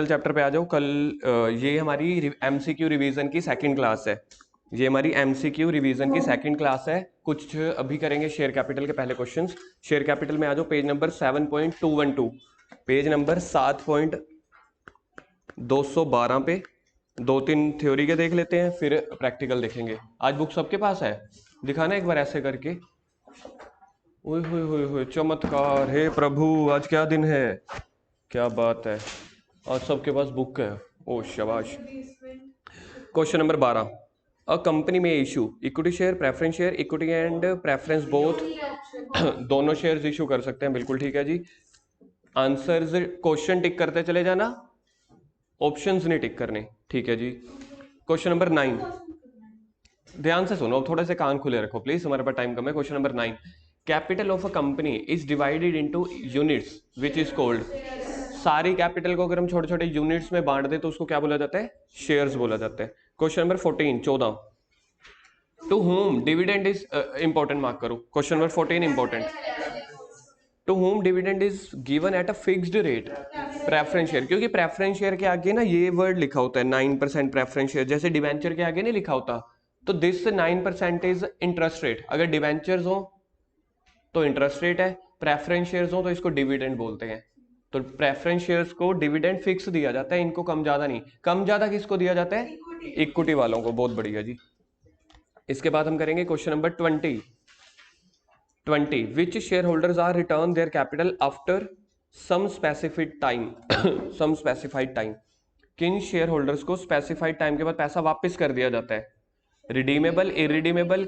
Chapter पे आ जाओ कल। ये हमारी एमसीक्यू रिवीजन की सेकंड क्लास है। ये हमारी एमसीक्यू रिवीजन की सेकंड क्लास है। कुछ अभी करेंगे शेयर कैपिटल के पहले क्वेश्चंस। शेयर कैपिटल में आ जाओ पेज नंबर 7.212, पेज नंबर 7.212 पे। दो तीन थ्योरी के देख लेते हैं, फिर प्रैक्टिकल देखेंगे। आज बुक सबके पास है? दिखाना एक बार ऐसे करके। ओए होए होए होए, चमत्कार! हे प्रभु, आज क्या दिन है, क्या बात है, आज सबके पास बुक है। ओ शाबाश। क्वेश्चन नंबर 12, अ कंपनी में issue equity share, preference share, equity and preference both दोनों शेयर्स इशू कर सकते हैं। बिल्कुल ठीक है जी। आंसर्स क्वेश्चन टिक करते चले जाना, ऑप्शंस नहीं टिक करने, ठीक है जी। क्वेश्चन नंबर 9, ध्यान से सुनो, थोड़े से कान खुले रखो प्लीज, हमारे पास टाइम कम है। Question number 9, capital of a company is divided into units which is called. सारी कैपिटल को अगर हम छोटे छोटे यूनिट्स में बांट दे तो उसको क्या बोला जाता है? शेयर्स बोला जाता है। Question number 14, 14, to whom dividend is important, mark करो। Question number 14 important, to whom dividend is given at a fixed rate, preference share. क्योंकि प्रेफरेंस शेयर के आगे ना ये वर्ड लिखा होता है 9% प्रेफरेंस शेयर, जैसे डिवेंचर के आगे नहीं लिखा होता। तो दिस 9% इज इंटरेस्ट रेट। अगर डिवेंचर्स हो तो इंटरेस्ट रेट है, प्रेफरेंस शेयर्स हो तो इसको डिविडेंड बोलते हैं। तो प्रेफरेंस शेयर्स को डिविडेंड फिक्स दिया जाता है, इनको कम ज्यादा नहीं। कम ज्यादा किसको दिया जाता है? इक्विटी वालों को। बहुत बढ़िया जी। इसके बाद हम करेंगे question number 20, 20, which shareholders are return their capital after some specific time some specified time. किन शेयर होल्डर्स को स्पेसिफाइड टाइम के बाद पैसा वापस कर दिया जाता है? Redeemable, irredeemable.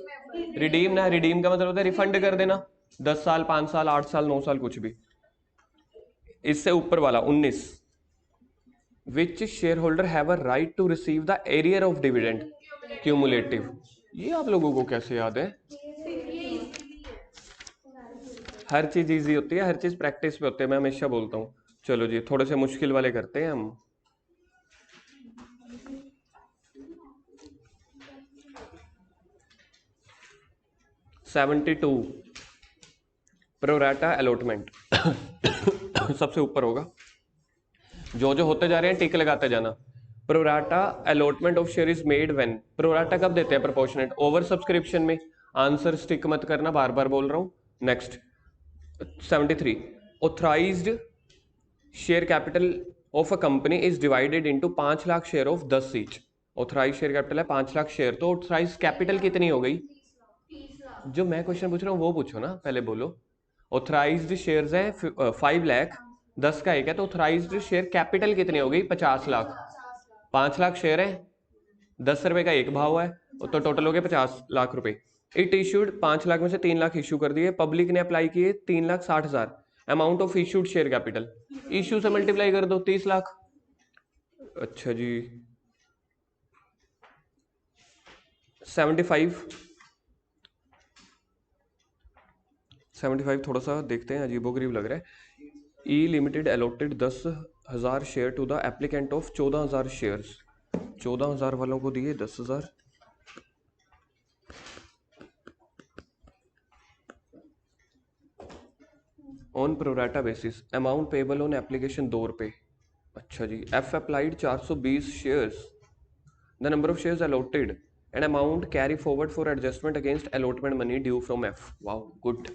रिडीम ना, रिडीम का मतलब होता है रिफंड कर देना, 10 साल, 5 साल, 8 साल, 9 साल, कुछ भी। इससे ऊपर वाला 19, which share holder have a right to receive the arrear of dividend cumulative. ये आप लोगों को कैसे याद है? हर चीज इजी होती है, हर चीज प्रैक्टिस पे होती है, मैं हमेशा बोलता हूँ। चलो जी, थोड़े से मुश्किल वाले करते हैं हम। सेवेंटी टू, प्रोराटा अलॉटमेंट सबसे ऊपर होगा। जो जो होते जा रहे हैं टिक लगाते जाना। Pro rata allotment of share is made when. Pro rata कब देते हैं? प्रोपोर्शनेट। ओवर सब्सक्रिप्शन में। आंसर स्टिक मत करना, बार बार बोल रहा हूं। Next 73, authorised share capital of a company is divided into 5 lakh share of 10 each. Authorise share capital है 5 लाख शेयर, तो ऑथराइज कैपिटल कितनी हो गई? जो मैं क्वेश्चन पूछ रहा हूँ वो पूछो ना, पहले बोलो। ऑथराइज्ड शेयर्स हैं 5 लाख, 10 का एक है, तो ऑथराइज्ड शेयर कैपिटल कितनी हो गई? 50 लाख। 5 लाख शेयर है, 10 रुपए का एक भाव है, तो टोटल हो गए 50 लाख रुपए। इट इश्यूड 5 लाख में से 3 लाख इश्यू कर दिए, पब्लिक ने अप्लाई किए 3,60,000। Amount of issued share capital, issue से मल्टीप्लाई कर दो, 30 लाख। अच्छा जी। 75, 75 थोड़ा सा देखते हैं, अजीबोगरीब लग रहा है। E limited allotted 10,000 share to the applicant of 14,000 shares. 14,000 वालों को दिए 10,000। On pro rata basis, amount payable on application 2 रुपए। अच्छा जी। F applied 420 shares, the number of shares allotted and amount carry forward for adjustment against allotment money due from F. Wow, good.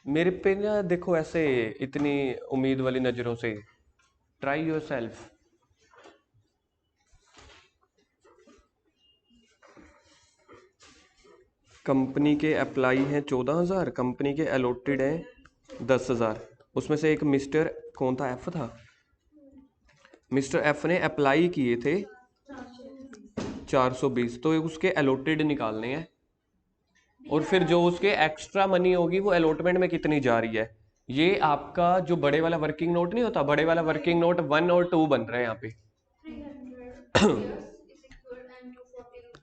मेरे पे ना देखो ऐसे इतनी उम्मीद वाली नजरों से, ट्राई योर सेल्फ। कंपनी के अप्लाई हैं 14,000, कंपनी के अलॉटेड हैं 10,000। उसमें से एक मिस्टर कौन था? एफ था। मिस्टर एफ ने अप्लाई किए थे 420, तो उसके अलॉटेड निकालने हैं, और फिर जो उसके एक्स्ट्रा मनी होगी वो अलॉटमेंट में कितनी जा रही है। ये आपका जो बड़े वाला वर्किंग नोट नहीं होता, बड़े वाला वर्किंग नोट 1 और 2 बन रहा है यहाँ पे।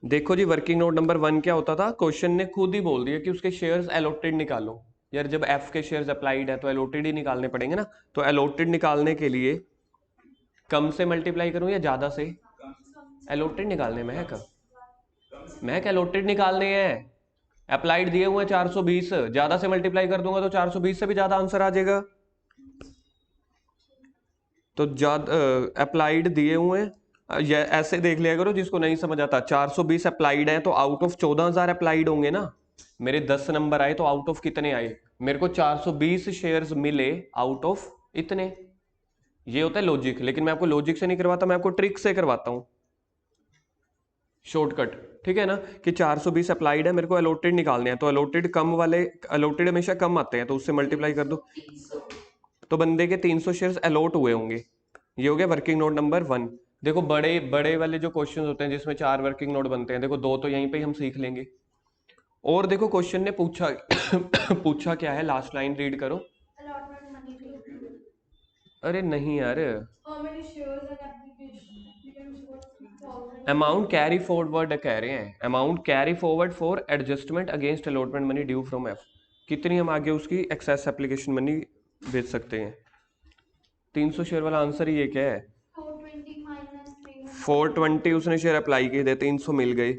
देखो जी, वर्किंग नोट नंबर 1 क्या होता था? क्वेश्चन ने खुद ही बोल दिया कि उसके शेयर्स अलॉटेड निकालो। यार जब एफ के शेयर्स अप्लाइड है तो अलॉटेड ही निकालने पड़ेंगे ना। तो अलॉटेड निकालने के लिए कम से मल्टीप्लाई करूं या ज्यादा से? अलॉटेड निकालने में है कब? मैं क्या अलॉटेड निकालने हैं? अप्लाइड दिए हुए 420, ज्यादा से मल्टीप्लाई कर दूंगा तो 420 से भी ज्यादा आंसर आ जाएगा। तो ज्यादा अप्लाइड दिए हुए हैं, ये ऐसे देख लिया करो जिसको नहीं समझ आता। 420 अप्लाइड है तो आउट ऑफ 14,000 अप्लाइड होंगे ना। मेरे 10 नंबर आए तो आउट ऑफ कितने आए? मेरे को 420 शेयर्स मिले आउट ऑफ इतने। ये होता है लॉजिक, लेकिन मैं आपको लॉजिक से नहीं करवाता, मैं आपको ट्रिक से करवाता हूं, शॉर्टकट। ठीक है ना, कि 420 अप्लाइड है, मेरे को अलॉटेड निकालने हैं, तो अलॉटेड कम वाले, अलॉटेड हमेशा कम आते हैं, तो उससे मल्टीप्लाई कर दो, तो बंदे के 300 शेयर्स अलॉट हुए होंगे। ये हो गया वर्किंग नोट नंबर 1। देखो बड़े बड़े वाले जो क्वेश्चन होते हैं जिसमें 4 वर्किंग नोट बनते हैं, देखो 2 तो यहीं पे ही हम सीख लेंगे। और देखो क्वेश्चन ने पूछा पूछा क्या है, लास्ट लाइन रीड करो। अरे नहीं यार, अमाउंट कैरी फॉरवर्ड कह रहे हैं, amount carry forward for adjustment against allotment money due from F. कितनी हम आगे उसकी एक्सेस एप्लीकेशन मनी भेज सकते हैं? 300 शेयर वाला आंसर ही ये क्या है? 420 उसने शेयर अप्लाई किए थे, 300 मिल गए।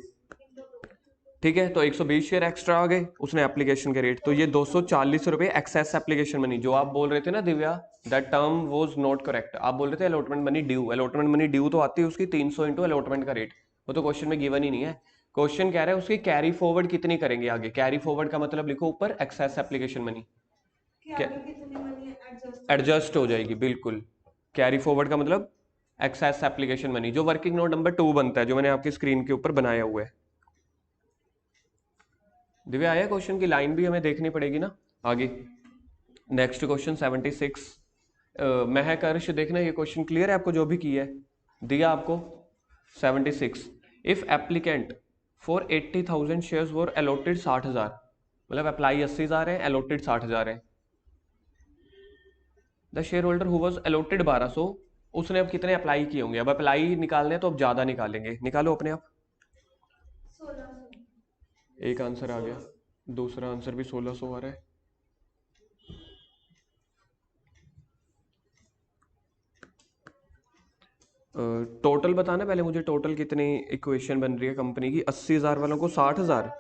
ठीक है, तो 120 शेयर एक्स्ट्रा आ गए उसने एप्लीकेशन के रेट, तो ये 240 रुपए एक्सेस एप्लीकेशन मनी। जो आप बोल रहे थे ना Divya, that term was not correct, आप बोल रहे थे allotment money due. Allotment money due तो आती है उसकी 300 इंटू अलॉटमेंट का रेट, वो तो क्वेश्चन में गिवन ही नहीं है। क्वेश्चन कह रहा है उसकी कैरी फॉरवर्ड कितनी करेंगे आगे। कैरी फॉरवर्ड का मतलब लिखो ऊपर एक्सेस एप्लीकेशन मनी, एडजस्ट हो जाएगी बिल्कुल। कैरी फॉरवर्ड का मतलब एक्सेस एप्लीकेशन मनी, जो वर्किंग नोट नंबर 2 बनता है, जो मैंने आपकी स्क्रीन के ऊपर बनाया हुआ है। दिव्या आया क्वेश्चन की लाइन भी हमें देखनी पड़ेगी ना आगे। Next question 76। महक अर्श देखना, ये क्वेश्चन क्लियर है आपको जो भी किया है दिया आपको। 76, if applicant for 80,000 shares were allotted 60,000, मतलब अप्लाई 80,000 है, अलॉटेड 60,000 है। The share holder who was allotted 1200, उसने अब कितने अप्लाई किए होंगे? अब अप्लाई निकालने हैं तो अब ज्यादा निकालेंगे, निकालो अपने आप। एक आंसर आ गया, दूसरा आंसर भी 1600 आ रहा है। टोटल बताना पहले मुझे, टोटल कितनी इक्वेशन बन रही है कंपनी की? 80,000 वालों को 60,000,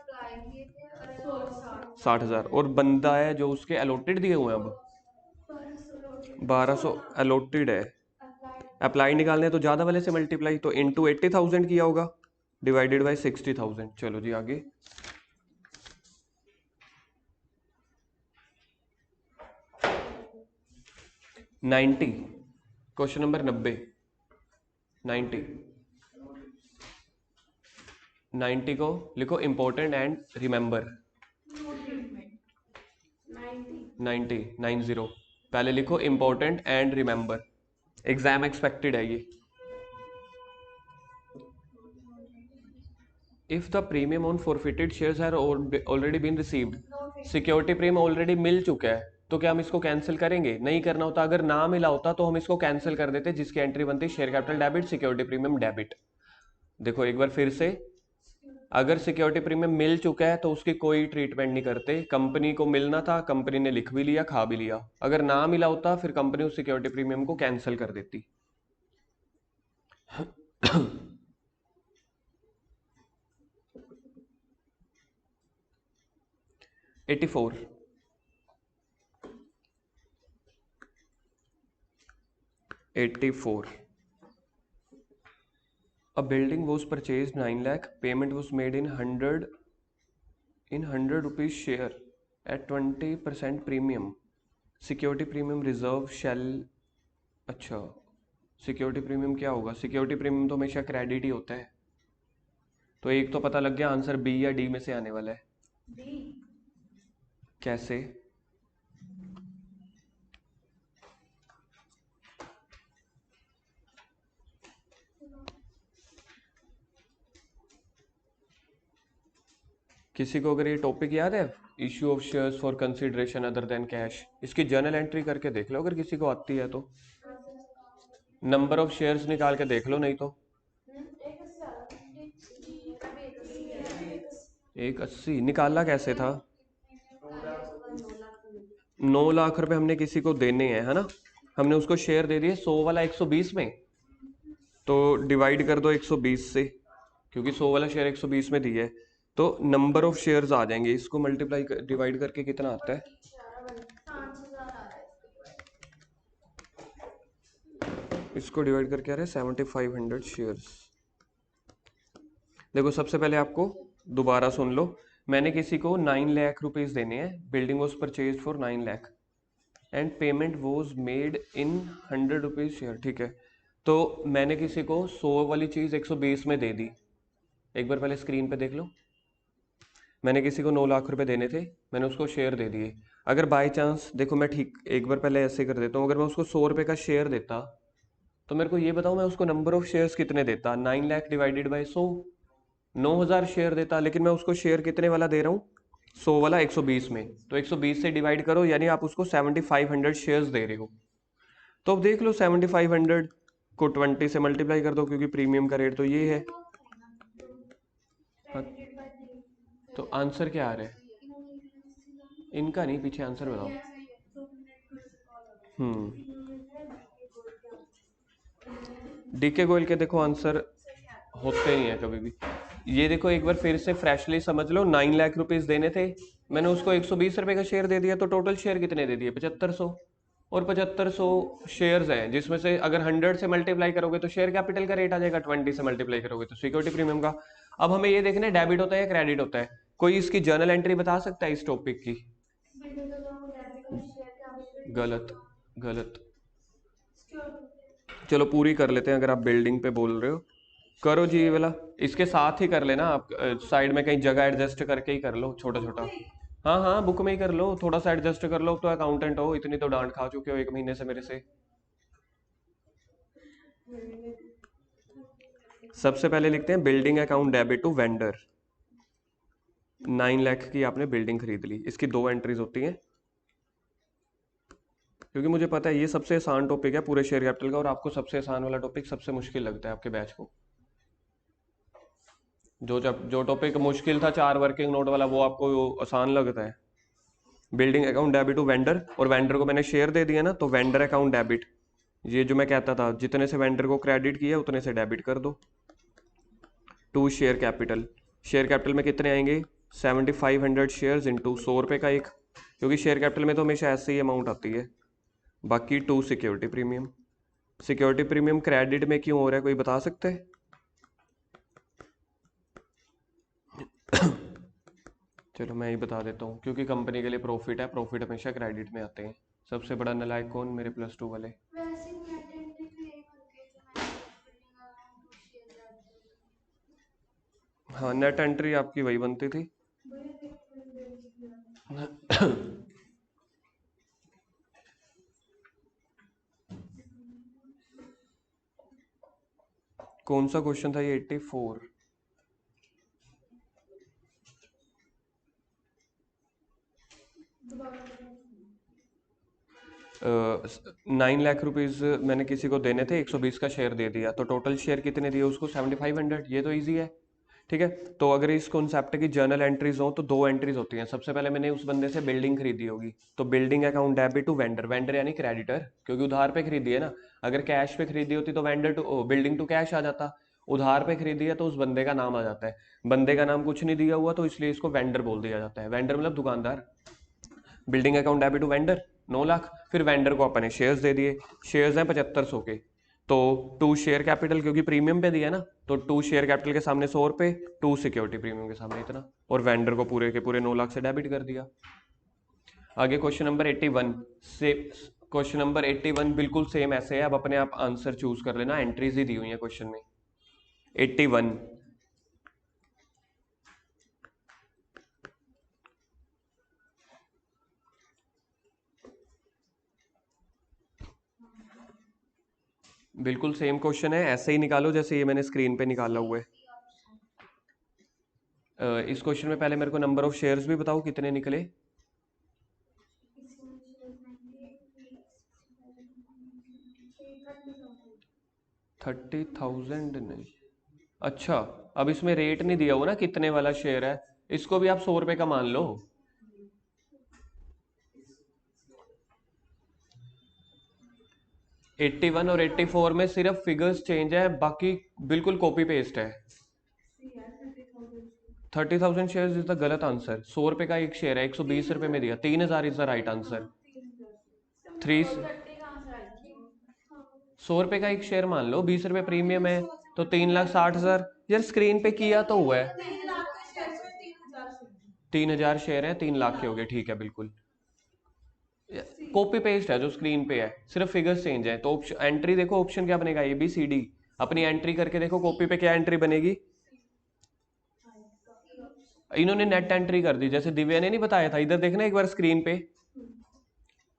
60,000, और बंदा है जो उसके अलॉटेड दिए हुए हैं अब 1200 अलॉटेड है। अप्लाई निकालने हैं तो ज्यादा वाले से मल्टीप्लाई, तो इंटू 80,000 किया होगा, डिवाइडेड बाई 60,000। चलो जी आगे। 90, क्वेश्चन नंबर 90। 90 को लिखो इंपॉर्टेंट एंड रिमेंबर। 90 पहले लिखो important and remember, exam expected है ये। If the premium on forfeited shares have already been received, security premium already मिल चुका है, तो क्या हम इसको कैंसिल करेंगे? नहीं करना होता। अगर ना मिला होता तो हम इसको कैंसिल कर देते, जिसकी एंट्री बनती share capital debit, security premium debit. देखो एक बार फिर से, अगर सिक्योरिटी प्रीमियम मिल चुका है तो उसकी कोई ट्रीटमेंट नहीं करते। कंपनी को मिलना था, कंपनी ने लिख भी लिया, खा भी लिया। अगर ना मिला होता फिर कंपनी उस सिक्योरिटी प्रीमियम को कैंसिल कर देती। 84, a building was purchased 9 lakh, payment was made in 100 rupees share at 20% premium, security premium reserve shall। अच्छा, सिक्योरिटी प्रीमियम क्या होगा? सिक्योरिटी प्रीमियम तो हमेशा क्रेडिट ही होता है। तो एक तो पता लग गया, आंसर बी या डी में से आने वाला है। कैसे? किसी को अगर ये टॉपिक याद है, issue of shares for consideration other than cash, इसकी जर्नल एंट्री करके देख लो अगर किसी को आती है तो। नंबर ऑफ शेयर्स निकाल के देख लो, नहीं तो 180 निकाला कैसे था? 9 लाख रुपए हमने किसी को देने हैं, है ना। हमने उसको शेयर दे दिए 100 वाला 120 में, तो डिवाइड कर दो 120 से, क्योंकि 100 वाला शेयर 120 में दिया है, तो नंबर ऑफ शेयर्स आ जाएंगे। इसको मल्टीप्लाई डिवाइड करके कितना आता है? इसको डिवाइड करके आ रहा है 7500 शेयर्स। देखो सबसे पहले आपको दोबारा सुन लो। मैंने किसी को 9 लाख रुपीज देने हैं। Building was purchase for 9 lakh and payment was made in 100 rupees share. ठीक है, तो मैंने किसी को 100 वाली चीज़ 120 में दे दी। एक बार पहले स्क्रीन पे देख लो। मैंने किसी को 9 लाख रुपए देने थे, मैंने उसको शेयर दे दिए। अगर बाय चांस, देखो मैं ठीक एक बार पहले ऐसे कर देता हूँ, अगर मैं उसको 100 रुपये का शेयर देता तो मेरे को ये बताओ मैं उसको नंबर ऑफ शेयर्स कितने देता। 9 लाख डिवाइडेड बाई 100, 9,000 शेयर देता। लेकिन मैं उसको शेयर कितने वाला दे रहा हूँ, 100 वाला 120 में। तो 120 से डिवाइड करो, यानी आप उसको 7500 शेयर्स दे रहे हो। तो अब देख लो 7500 को 20 से मल्टीप्लाई कर दो, क्योंकि प्रीमियम का रेट तो ये है। हाँ, तो आंसर क्या आ रहा है? इनका नहीं, पीछे आंसर बताओ। डीके गोयल के देखो आंसर होते ही हैं कभी भी। ये देखो एक बार फिर से फ्रेशली समझ लो। 9 लाख रुपीज देने थे, मैंने उसको 120 रुपए का शेयर दे दिया, तो टोटल शेयर कितने दे दिए, 7500। और 7500 शेयर्स हैं, जिसमें से अगर 100 से मल्टीप्लाई करोगे तो शेयर कैपिटल का रेट आ जाएगा, 20 से मल्टीप्लाई करोगे तो सिक्योरिटी प्रीमियम का। अब हमें ये देखना है डेबिट होता है या क्रेडिट होता है। कोई इसकी जर्नल एंट्री बता सकता है इस टॉपिक की? गलत, गलत। चलो पूरी कर लेते हैं, अगर आप बिल्डिंग पे बोल रहे हो करो जी ये वाला। इसके साथ ही कर लेना आप, साइड में कहीं जगह एडजस्ट करके ही कर लो छोटा छोटा। हाँ हाँ, बुक में ही कर लो, थोड़ा सा एडजस्ट कर लो। तो अकाउंटेंट हो, इतनी तो डांट खा चुके हो 1 महीने से मेरे से। सबसे पहले लिखते हैं building account debit to vendor. 9 lakh की आपने बिल्डिंग खरीद ली, इसकी 2 एंट्रीज होती हैं। क्योंकि मुझे पता है ये सबसे आसान टॉपिक है पूरे शेयर कैपिटल का, और आपको सबसे आसान वाला टॉपिक सबसे मुश्किल लगता है आपके बैच को। जो टॉपिक मुश्किल था 4 वर्किंग नोट वाला, वो आपको आसान लगता है। Building account debit to vendor, और वेंडर को मैंने शेयर दे दिया ना, तो वेंडर अकाउंट डेबिट। ये जो मैं कहता था, जितने से वेंडर को क्रेडिट किया उतने से डेबिट कर दो। To share capital, share capital में कितने आएंगे, 7500 शेयर्स इंटू 100 रुपये का एक, क्योंकि शेयर कैपिटल में तो हमेशा ऐसे ही अमाउंट आती है। बाकी 2 security premium. Security premium credit में क्यों हो रहा है, कोई बता सकते हैं? चलो मैं ही बता देता हूँ, क्योंकि कंपनी के लिए प्रॉफिट है, प्रॉफिट हमेशा क्रेडिट में आते हैं। सबसे बड़ा नालायक कौन, मेरे +2 वाले। हाँ, नेट एंट्री आपकी वही बनती थी। कौन सा क्वेश्चन था ये, 84? 9 लाख रुपीज मैंने किसी को देने थे, 120 का शेयर दे दिया, तो टोटल शेयर कितने दिए उसको, 7500। ये तो इजी है। ठीक है, तो अगर इस कॉन्सेप्ट की जर्नल एंट्रीज हो तो 2 एंट्रीज होती हैं। सबसे पहले मैंने उस बंदे से बिल्डिंग खरीदी होगी, तो building account debit to vendor. Vendor यानी क्रेडिटर, क्योंकि उधार पे खरीदी है ना। अगर कैश पे खरीदी होती तो vendor to building to cash आ जाता। उधार पे खरीदी है तो उस बंदे का नाम आ जाता है। बंदे का नाम कुछ नहीं दिया हुआ, तो इसलिए इसको वेंडर बोल दिया जाता है। वेंडर मतलब दुकानदार। Building account debit to vendor 9 lakh, फिर वेंडर को अपने शेयर्स दे दिए। शेयर्स हैं 7500 के, तो 2 शेयर कैपिटल, क्योंकि प्रीमियम पे दिया ना, तो 2 शेयर कैपिटल के सामने 100 रुपये, 2 सिक्योरिटी प्रीमियम के सामने इतना, और वेंडर को पूरे के पूरे 9 लाख से डेबिट कर दिया। आगे क्वेश्चन नंबर 81 से। क्वेश्चन नंबर 81 बिल्कुल सेम ऐसे है, अब अपने आप आंसर चूज कर लेना, एंट्रीज ही दी हुई है क्वेश्चन में। 81, बिल्कुल सेम क्वेश्चन है, ऐसे ही निकालो जैसे ये मैंने स्क्रीन पे निकाला हुआ है। इस क्वेश्चन में पहले मेरे को नंबर ऑफ शेयर्स भी बताओ कितने निकले। 30,000 नहीं। अच्छा, अब इसमें रेट नहीं दिया हुआ ना कितने वाला शेयर है, इसको भी आप 100 रुपये का मान लो। एट्टी वन और 84 में सिर्फ फिगर्स चेंज है, बाकी बिल्कुल कॉपी पेस्ट है। 30,000 शेयर इज द गलत आंसर। 100 रुपये का एक शेयर है, 120 रुपये में दिया, 3,000 is the right answer. Three 100 रुपए का एक शेयर मान लो, 20 रुपए प्रीमियम है, तो 3,60,000। यार स्क्रीन पे किया तो हुआ है। 3,000 शेयर है, 3 लाख के हो गए, ठीक है बिल्कुल। कॉपी पेस्ट है जो स्क्रीन पे है, सिर्फ फिगर्स चेंज है। तो एंट्री देखो, ऑप्शन क्या बनेगा, ABCD। अपनी एंट्री करके देखो कॉपी पे क्या एंट्री बनेगी। इन्होंने नेट एंट्री कर दी, जैसे दिव्या ने नहीं बताया था, इधर देखना एक बार स्क्रीन पे।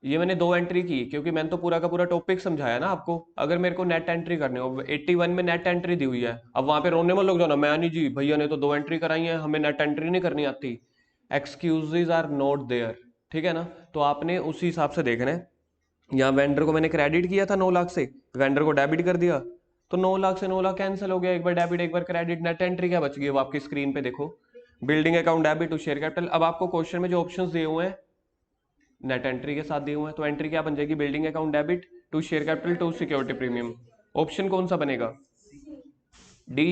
ये मैंने 2 एंट्री की, क्योंकि मैंने तो पूरा का पूरा टॉपिक समझाया ना आपको। अगर मेरे को नेट एंट्री करने हो, 81 में नेट एंट्री दी हुई है, अब वहां पे रोने मत लोग जाना, मैं नहीं जी, भैया ने तो 2 एंट्री कराई है, हमें नेट एंट्री नहीं करनी आती। एक्सक्यूजेज आर नॉट देयर, ठीक है ना। तो आपने उसी हिसाब से देखना है। यहाँ वेंडर को मैंने क्रेडिट किया था 9 लाख से, वेंडर को डेबिट कर दिया, तो 9 लाख से 9 लाख कैंसिल हो गया, एक बार डेबिट एक बार क्रेडिट, नेट एंट्री क्या बच गई वो आपकी स्क्रीन पे देखो। Building account debit to share capital. अब आपको क्वेश्चन में जो ऑप्शंस दिए हुए हैं नेट एंट्री के साथ दिए हुए हैं, तो एंट्री क्या बन जाएगी, building account debit to share capital to security premium. Option कौन सा बनेगा, डी।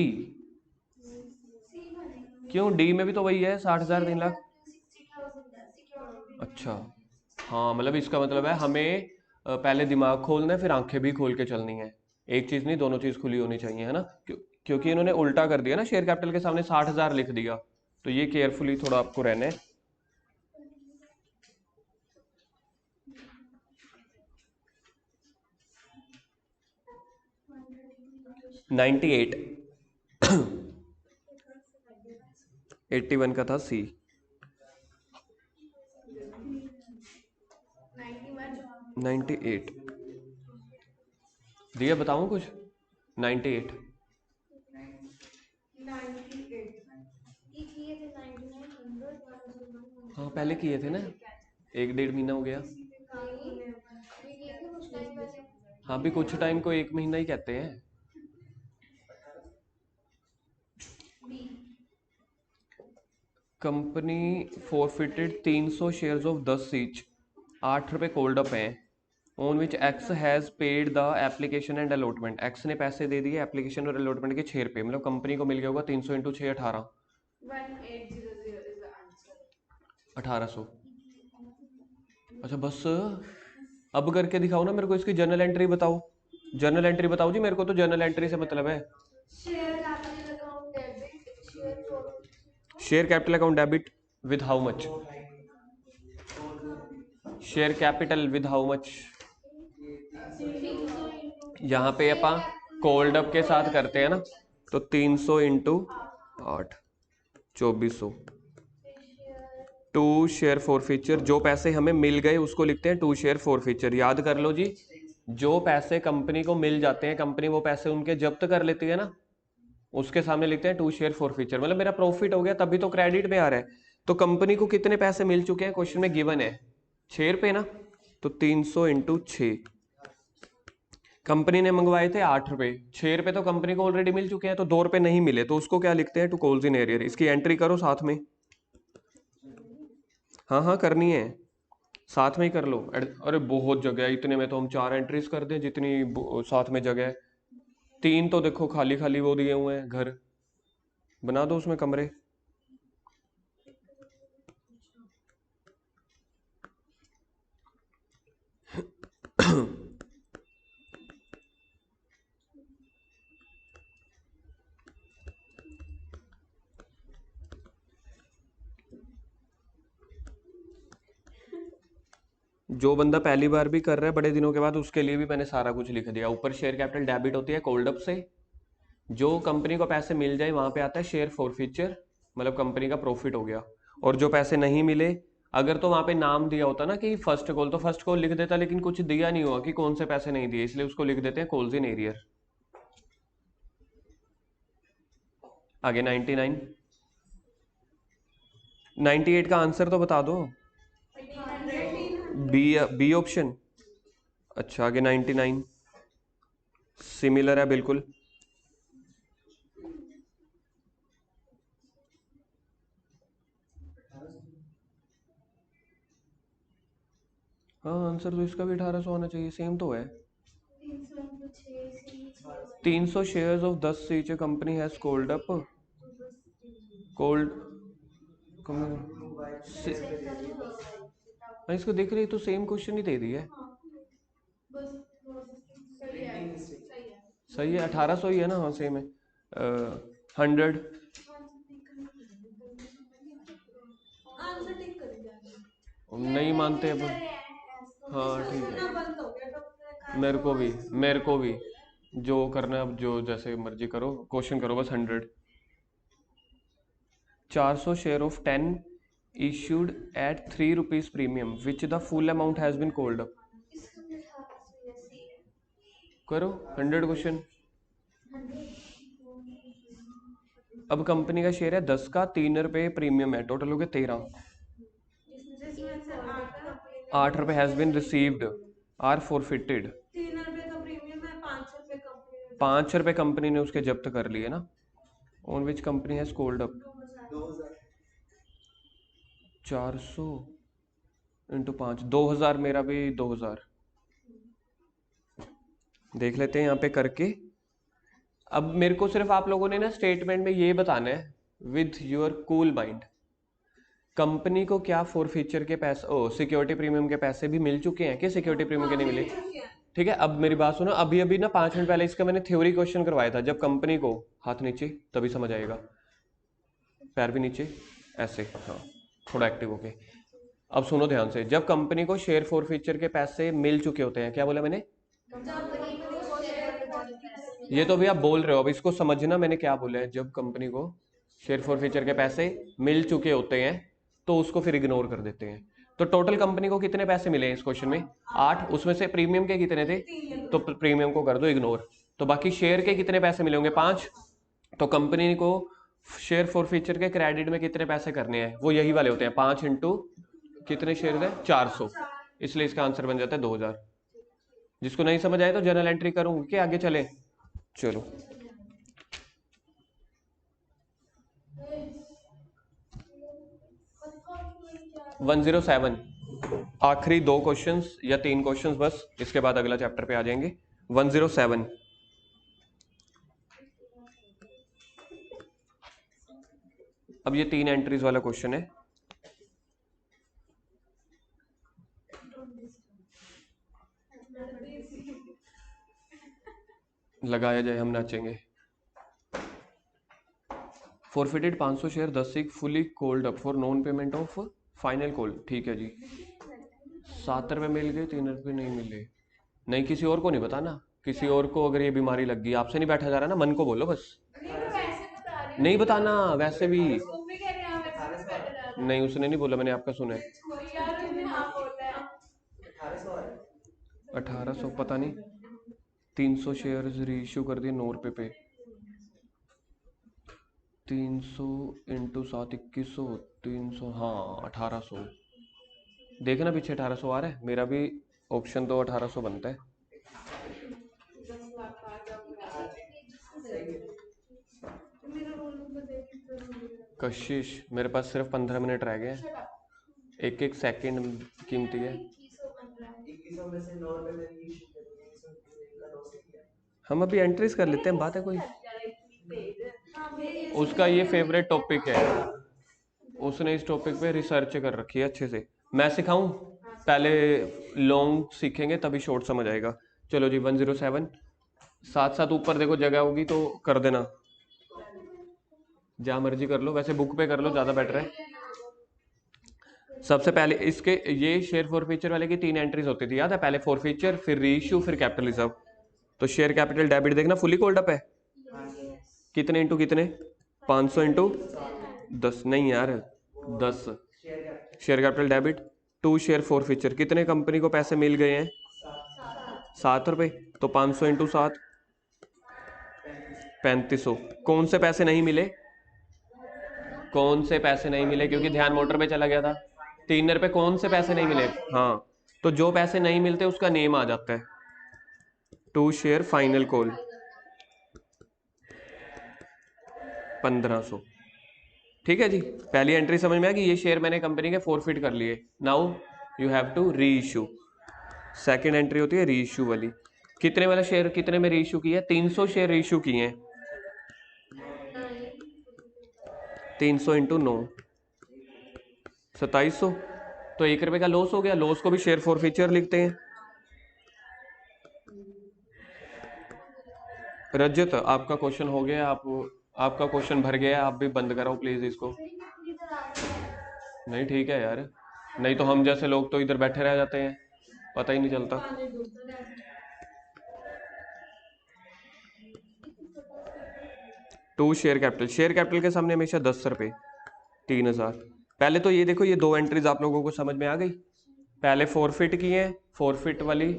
क्यों, डी में भी तो वही है, 60,000 3 लाख। अच्छा, हाँ मतलब इसका मतलब है हमें पहले दिमाग खोलना है, फिर आंखें भी खोल के चलनी है। एक चीज नहीं, दोनों चीज खुली होनी चाहिए, है ना। क्योंकि इन्होंने उल्टा कर दिया ना, शेयर कैपिटल के सामने 60,000 लिख दिया, तो ये केयरफुली थोड़ा आपको रहना है। 98। 81 का था सी। 98 दिया, बताऊं कुछ, 98। हाँ पहले किए थे ना, 1 डेढ़ महीना हो गया। हाँ भी कुछ टाइम को 1 महीना ही कहते हैं। Company forfeited 300 shares of 10 each, 8 रुपए कोल्ड अप हैं, on which x has paid the application and allotment. X ने पैसे दे दिए एप्लीकेशन और अलॉटमेंट के 6 रुपए, मतलब कंपनी को मिल गया होगा 300 इंटू 6 18, 1800। अच्छा बस, अब करके दिखाओ ना मेरे को, इसकी जर्नल एंट्री बताओ। जर्नल एंट्री बताओ जी, मेरे को तो जर्नल एंट्री से मतलब है। Share capital account debit with how much, share capital with how much. यहाँ पे अपा कोल्ड अप के साथ करते हैं ना, तो 300 into 8, 2400। To share forfeiture, जो पैसे हमें मिल गए उसको लिखते हैं टू शेयर फॉर फीचर, याद कर लो जी। जो पैसे कंपनी को मिल जाते हैं, कंपनी वो पैसे उनके जब्त कर लेती है ना, उसके सामने लिखते हैं टू शेयर फॉर फीचर। मतलब मेरा प्रॉफिट हो गया तभी तो क्रेडिट में आ रहा है। तो कंपनी को कितने पैसे मिल चुके हैं क्वेश्चन में गिवन है, 6 रुपए ना, तो 300 इंटू 6। कंपनी ने मंगवाए थे 8 रुपए, 6 रुपए तो कंपनी को ऑलरेडी मिल चुके हैं, तो 2 रुपए नहीं मिले, तो उसको क्या लिखते हैं, टू कॉल्स इन एरियर। इसकी एंट्री करो साथ में। हाँ हाँ करनी है, साथ में ही कर लो। अरे बहुत जगह है, इतने में तो हम 4 एंट्रीज कर दें, जितनी साथ में जगह है। 3 तो देखो खाली खाली वो दिए हुए हैं घर, बना दो उसमें कमरे। जो बंदा पहली बार भी कर रहा है बड़े दिनों के बाद, उसके लिए भी मैंने सारा कुछ लिख दिया। ऊपर शेयर कैपिटल डेबिट होती है कोल्ड अप से, जो कंपनी को पैसे मिल जाए वहां पे आता है शेयर फॉर फीचर, मतलब कंपनी का प्रॉफिट हो गया। और जो पैसे नहीं मिले, अगर तो वहां पे नाम दिया होता ना कि फर्स्ट कॉल, तो फर्स्ट कॉल लिख देता, लेकिन कुछ दिया नहीं हुआ कि कौन से पैसे नहीं दिए, इसलिए उसको लिख देते हैं कॉल्स इन एरियर। आगे 99। 98 का आंसर तो बता दो, बी, बी ऑप्शन। अच्छा आगे 99 सिमिलर है बिल्कुल। हाँ आंसर तो इसका भी 1800 होना चाहिए, सेम तो है। 300 shares of 10 each company has cold up, cold, इसको देख रही तो सेम क्वेश्चन ही दे दी है। सही है, 1800 ही है ना, हाँ सेम है। 100। नहीं मानते अब। हाँ ठीक है, मेरे को भी जो करना है अब, जो जैसे मर्जी करो, क्वेश्चन करो बस। 100। 400 share of 10 issued at 3 rupees premium which the full amount has been called up। करो 100 क्वेश्चन। अब कंपनी का शेयर है 10 का, 3 रुपए प्रीमियम है, टोटल हो गए 13। 8 रुपए has been received are forfeited. 5 रुपए कंपनी ने उसके जब्त कर लिए ना। On which company has called up. 400 into 5, 2000। मेरा भी 2000। देख लेते हैं यहाँ पे करके। अब मेरे को सिर्फ आप लोगों ने ना स्टेटमेंट में ये बताना है with your cool mind, company को क्या फॉरफीचर के पैसे, ओ सिक्योरिटी प्रीमियम के पैसे भी मिल चुके हैं कि सिक्योरिटी प्रीमियम के नहीं मिले। ठीक है, अब मेरी बात सुनो, अभी अभी ना 5 मिनट पहले इसका मैंने थ्योरी क्वेश्चन करवाया था। जब कंपनी को, हाथ नीचे तभी समझ आएगा, पैर भी नीचे ऐसे, हाँ थोड़ा एक्टिव होके। अब सुनो ध्यान से, जब कंपनी को शेयर फॉरफीचर के पैसे मिल चुके होते हैं, क्या बोला मैंने? ये तो अभी आप बोल रहे हो, अब इसको समझना मैंने क्या बोला है। जब कंपनी को शेयर फॉरफीचर के पैसे मिल चुके होते हैं तो उसको फिर इग्नोर कर देते हैं। तो टोटल कंपनी को कितने पैसे मिले हैं इस क्वेश्चन में? 8। उसमें से प्रीमियम के कितने थे? तो प्रीमियम को कर दो इग्नोर। तो बाकी शेयर के कितने पैसे मिले होंगे? 5। तो कंपनी को शेयर फॉरफीचर के क्रेडिट में कितने पैसे करने हैं? वो यही वाले होते हैं, 5 इंटू कितने शेयर है? 400। इसलिए इसका आंसर बन जाता है 2000। जिसको नहीं समझ आए तो जर्नल एंट्री करूंगी कि आगे चले? चलो 107। आखिरी 2 क्वेश्चंस या 3 क्वेश्चंस बस, इसके बाद अगला चैप्टर पे आ जाएंगे। 107। अब ये 3 एंट्रीज वाला क्वेश्चन है। लगाया जाए, हम नाचेंगे। Forfeited 500 share 10 each fully called up for non payment of final call. ठीक है जी। 7 रुपए मिल गए, 3 रुपए नहीं मिले। नहीं, किसी और को नहीं बताना। किसी और को अगर ये बीमारी लग गई, आपसे नहीं बैठा जा रहा ना, मन को बोलो बस। नहीं बताना वैसे भी। नहीं, उसने नहीं बोला, मैंने आपका सुना है। 1800 पता नहीं। 300 शेयर री इश्यू कर दिए 9 रुपए पे। 300 इंटू 7 2100, 300, हाँ 1800। देखना पीछे 1800 आ रहा है, मेरा भी ऑप्शन तो 1800 बनता है। कशिश, मेरे पास सिर्फ 15 मिनट रह गए हैं। एक एक सेकंड कीमती है। हम अभी एंट्रीज कर लेते हैं, बात है कोई। उसका ये फेवरेट टॉपिक है, उसने इस टॉपिक पे रिसर्च कर रखी है अच्छे से। मैं सिखाऊं? पहले लॉन्ग सीखेंगे तभी शॉर्ट समझ आएगा। चलो जी 107। साथ साथ ऊपर देखो जगह होगी तो कर देना, जहाँ मर्जी कर लो, वैसे बुक पे कर लो ज़्यादा बेटर है। सबसे पहले इसके ये शेयर फॉरफीचर वाले की 3 एंट्रीज होती थी, याद है? पहले फॉरफीचर, फिर रीइश्यू, फिर कैपिटल रिजर्व। तो शेयर कैपिटल डेबिट देखना फुली कोल्ड अप है। कितने इंटू कितने? 500 इंटू 10, नहीं यार 10। Share capital debit 2 share forfeiture, कितने कंपनी को पैसे मिल गए हैं? 7 रुपए। तो 500 इंटू 7 3500। कौन से पैसे नहीं मिले? कौन से पैसे नहीं मिले? क्योंकि ध्यान मोटर पे चला गया था। 3 रुपए कौन से पैसे नहीं मिले? हाँ, तो जो पैसे नहीं मिलते उसका नेम आ जाता है 2 शेयर फाइनल कॉल 1500। ठीक है जी, पहली एंट्री समझ में आ कि ये शेयर मैंने कंपनी के फॉरफिट कर लिए। Now you have to reissue. Second entry होती है री इशू वाली। कितने वाला शेयर कितने में री इशू किया है? 300 शेयर री इशू किए हैं। 300 इंटू 9 2700। तो 1 रुपए का लॉस हो गया, लॉस को भी शेयर फॉरफीचर लिखते हैं। रजत आपका क्वेश्चन हो गया, आप आपका क्वेश्चन भर गया है, आप भी बंद कराओ प्लीज इसको। नहीं ठीक है यार, नहीं तो हम जैसे लोग तो इधर बैठे रह जाते हैं, पता ही नहीं चलता। To share capital, share capital के सामने हमेशा 10 रुपए, 3,000। पहले तो ये देखो, ये दो एंट्रीज आप लोगों को समझ में आ गई। पहले फॉरफिट की है, फॉरफिट वाली,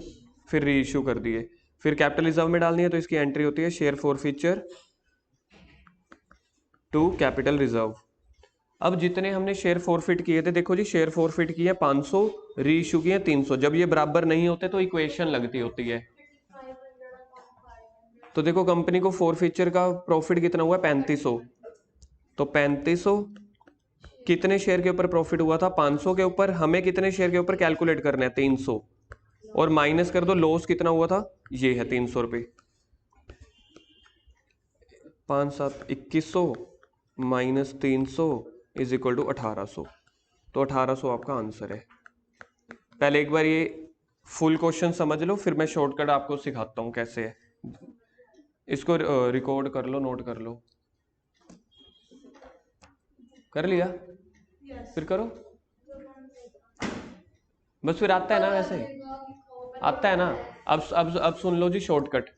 फिर री इशू कर दिए, फिर कैपिटल रिजर्व में डालनी है तो इसकी एंट्री होती है share forfeiture to capital reserve. अब जितने हमने शेयर फॉरफिट किए थे, देखो जी शेयर फॉरफिट किए 500, री इशू किए 300, जब ये बराबर नहीं होते तो इक्वेशन लगती होती है। तो देखो कंपनी को फॉरफीचर का प्रॉफिट कितना हुआ, 3500। तो 3500 कितने शेयर के ऊपर प्रॉफिट हुआ था, 500 के ऊपर। हमें कितने शेयर के ऊपर कैलकुलेट करना है, 300, और माइनस कर दो लॉस कितना हुआ था, ये है 300 रुपये। 5 7 2100 माइनस 300 इज इक्वल टू 1800। तो 1800 आपका आंसर है। पहले एक बार ये फुल क्वेश्चन समझ लो, फिर मैं शॉर्टकट आपको सिखाता हूँ कैसे है। इसको रिकॉर्ड कर लो, नोट कर लो। कर लिया? फिर करो बस, फिर आता है ना, वैसे आता है ना। अब सुन लो जी शॉर्टकट।